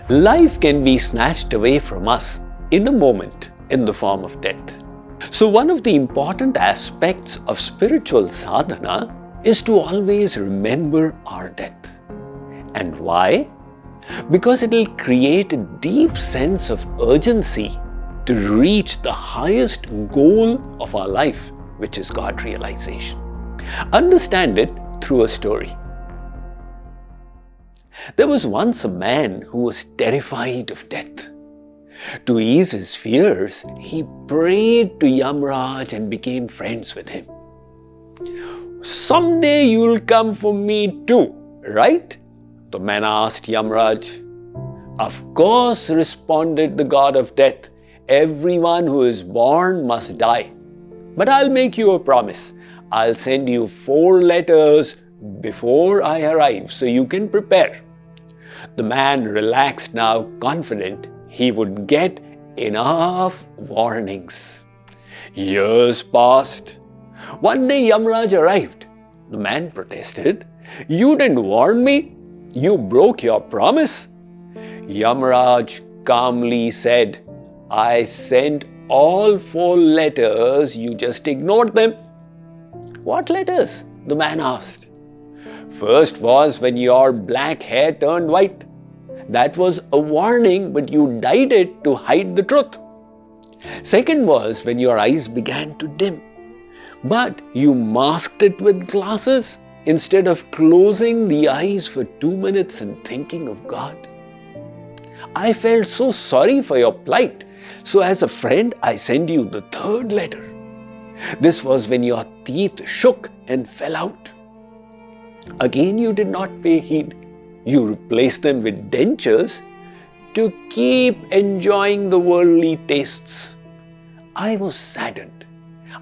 Life can be snatched away from us in a moment in the form of death. So one of the important aspects of spiritual sadhana is to always remember our death. And why? Because it will create a deep sense of urgency to reach the highest goal of our life, which is God realization. Understand it through a story. There was once a man who was terrified of death. To ease his fears, he prayed to Yamraj and became friends with him. "Someday you'll come for me too, right?" the man asked Yamraj. "Of course," responded the god of death. "Everyone who is born must die. But I'll make you a promise. I'll send you 4 letters before I arrive so you can prepare." The man relaxed now, confident he would get enough warnings. Years passed. One day Yamraj arrived. The man protested. "You didn't warn me. You broke your promise." Yamraj calmly said, "I sent all 4 letters, you just ignored them." "What letters?" the man asked. "First was when your black hair turned white. That was a warning, but you dyed it to hide the truth. Second was when your eyes began to dim, but you masked it with glasses instead of closing the eyes for 2 minutes and thinking of God. I felt so sorry for your plight, so as a friend I send you the 3rd letter. This was when your teeth shook and fell out. Again you did not pay heed. You replaced them with dentures to keep enjoying the worldly tastes. I was saddened.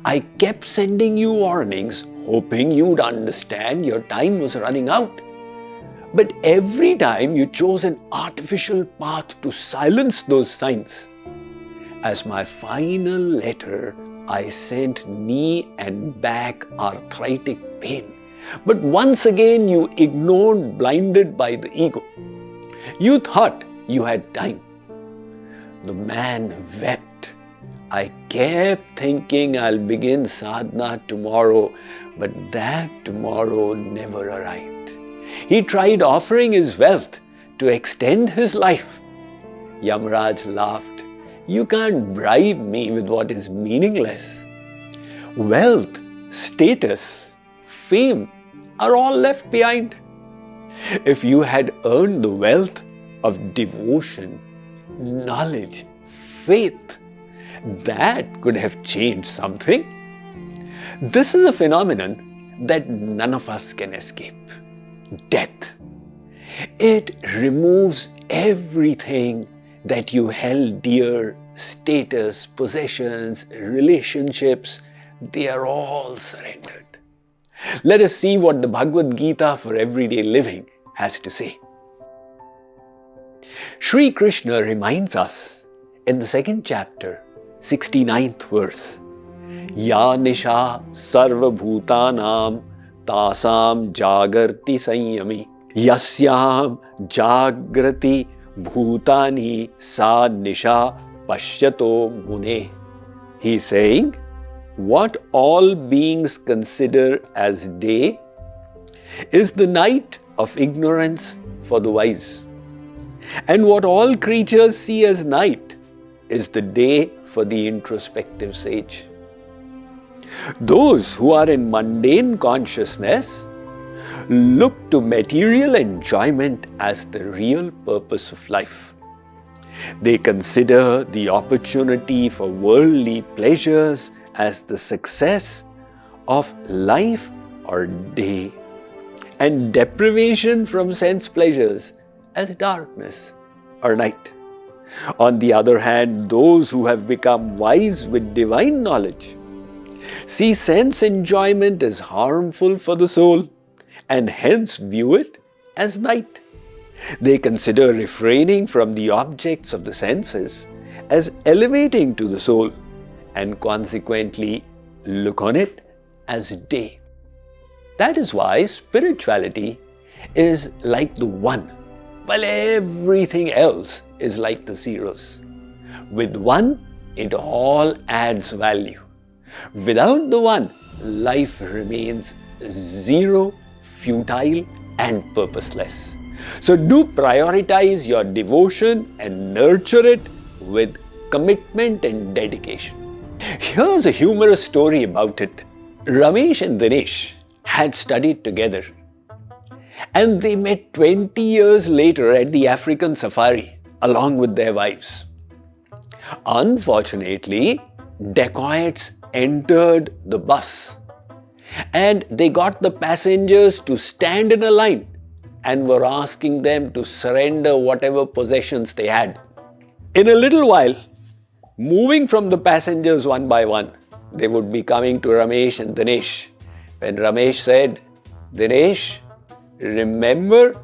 I kept sending you warnings, hoping you'd understand your time was running out. But every time you chose an artificial path to silence those signs. As my final letter, I sent knee and back arthritic pain. But once again you ignored, blinded by the ego. You thought you had time." The man wept. "I kept thinking I'll begin sadhana tomorrow, but that tomorrow never arrived." He tried offering his wealth to extend his life. Yamraj laughed. "You can't bribe me with what is meaningless. Wealth, status, fame are all left behind. If you had earned the wealth of devotion, knowledge, faith, that could have changed something." This is a phenomenon that none of us can escape. Death. It removes everything that you held dear, status, possessions, relationships, they are all surrendered. Let us see what the Bhagavad Gita for everyday living has to say. Sri Krishna reminds us in the 2nd chapter, 69th verse, "Ya nisha sarva bhutanam tasam jagarti sanyami yasyam jagrati bhutani sa nisha pashyato mune." He is saying, what all beings consider as day is the night of ignorance for the wise. And what all creatures see as night is the day for the introspective sage. Those who are in mundane consciousness look to material enjoyment as the real purpose of life. They consider the opportunity for worldly pleasures as the success of life or day, and deprivation from sense pleasures as darkness or night. On the other hand, those who have become wise with divine knowledge see sense enjoyment as harmful for the soul and hence view it as night. They consider refraining from the objects of the senses as elevating to the soul and consequently look on it as day. That is why spirituality is like the one while everything else is like the zeros. With one, it all adds value. Without the one, life remains zero, futile, and purposeless. So do prioritize your devotion and nurture it with commitment and dedication. Here's a humorous story about it. Ramesh and Dinesh had studied together, and they met 20 years later at the African safari along with their wives. Unfortunately, dacoits entered the bus and they got the passengers to stand in a line and were asking them to surrender whatever possessions they had. In a little while, moving from the passengers one by one, they would be coming to Ramesh and Dinesh. When Ramesh said, "Dinesh, remember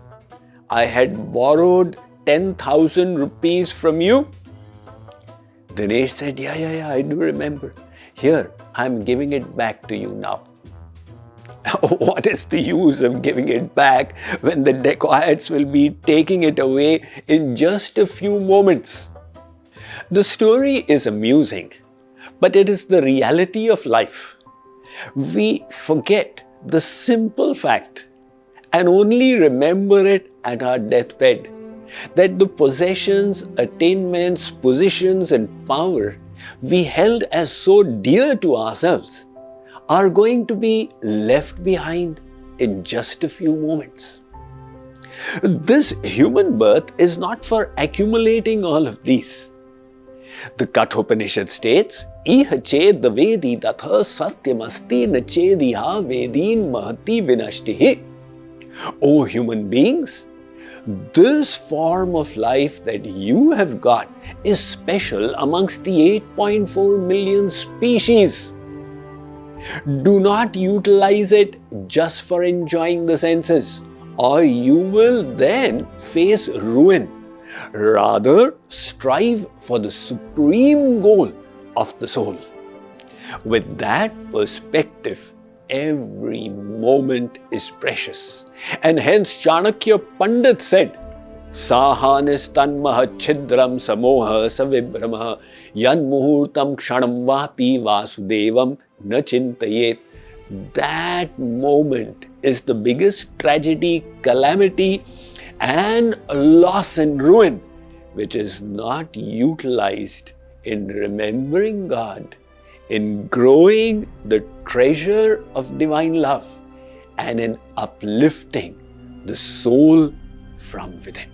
I had borrowed 10,000 rupees from you?" Dinesh said, Yeah, I do remember. Here, I'm giving it back to you now. What is the use of giving it back when the dacoits will be taking it away in just a few moments? The story is amusing, but it is the reality of life. We forget the simple fact and only remember it at our deathbed, that the possessions, attainments, positions and power we held as so dear to ourselves are going to be left behind in just a few moments. This human birth is not for accumulating all of these. The Kathopanishad states, "Iha ched vedi tatha satyamasti na chediha vedin mahati vinashtihi." O human beings, this form of life that you have got is special amongst the 8.4 million species. Do not utilize it just for enjoying the senses, or you will then face ruin. Rather, strive for the supreme goal of the soul. With that perspective, every moment is precious. And hence Chanakya Pandit said, "Sahanis tanmaha chidram samoha savibhramaha yan muhurtam kshanam vapi vasudevam na chintayet." That moment is the biggest tragedy, calamity, and loss and ruin, which is not utilized in remembering God, in growing the treasure of divine love, and in uplifting the soul from within.